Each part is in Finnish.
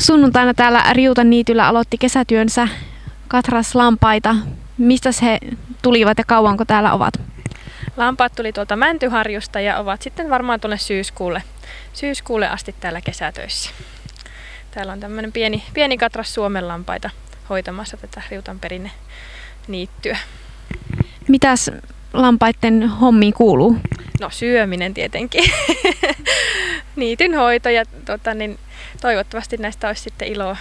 Sunnuntaina täällä Riutan niityllä aloitti kesätyönsä katraslampaita. Mistä he tulivat ja kauanko täällä ovat? Lampaat tuli tuolta Mäntyharjusta ja ovat sitten varmaan tuonne syyskuulle asti täällä kesätöissä. Täällä on tämmöinen pieni katras suomenlampaita hoitamassa tätä Riutan perinneniittyä. Mitäs lampaiden hommiin kuuluu? No syöminen tietenkin. Niityn hoito ja toivottavasti näistä olisi sitten ilo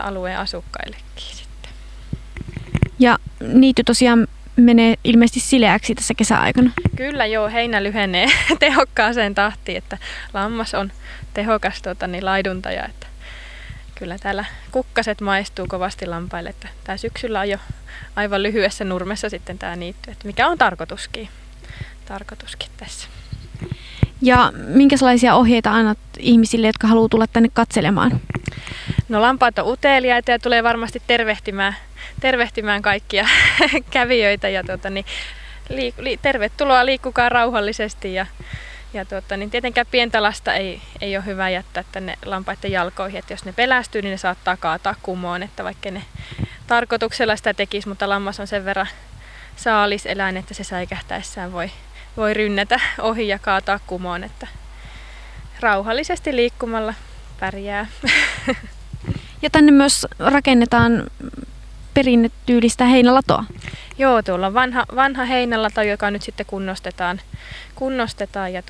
alueen asukkaillekin sitten. Ja niity tosiaan menee ilmeisesti sileäksi tässä kesäaikana. Kyllä joo, heinä lyhenee tehokkaaseen tahtiin, että lammas on tehokas laiduntaja. Että kyllä täällä kukkaset maistuu kovasti lampaille. Että tää syksyllä on jo aivan lyhyessä nurmessa sitten tämä niitty, että mikä on tarkoituskin tässä. Ja minkälaisia ohjeita annat ihmisille, jotka haluaa tulla tänne katselemaan? No lampaat on uteliaita ja tulee varmasti tervehtimään kaikkia kävijöitä ja tervetuloa, liikkukaa rauhallisesti ja tietenkään pientä lasta ei ole hyvä jättää tänne lampaiden jalkoihin, että jos ne pelästyy, niin ne saattaa kaataa kumoon, että vaikka ne tarkoituksella sitä tekisi, mutta lammas on sen verran saaliseläin, että se säikähtäessään voi rynnätä ohi ja kaataa kumoon, että rauhallisesti liikkumalla pärjää. Ja tänne myös rakennetaan perinnetyylistä heinälatoa. Joo, tuolla on vanha heinälato, joka nyt sitten kunnostetaan ja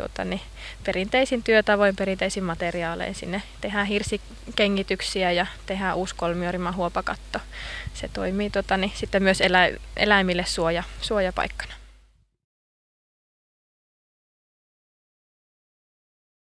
perinteisin työtavoin, perinteisin materiaalein. Sinne tehdään hirsikengityksiä ja tehdään uusi kolmioriman huopakatto. Se toimii sitten myös eläimille suojapaikkana.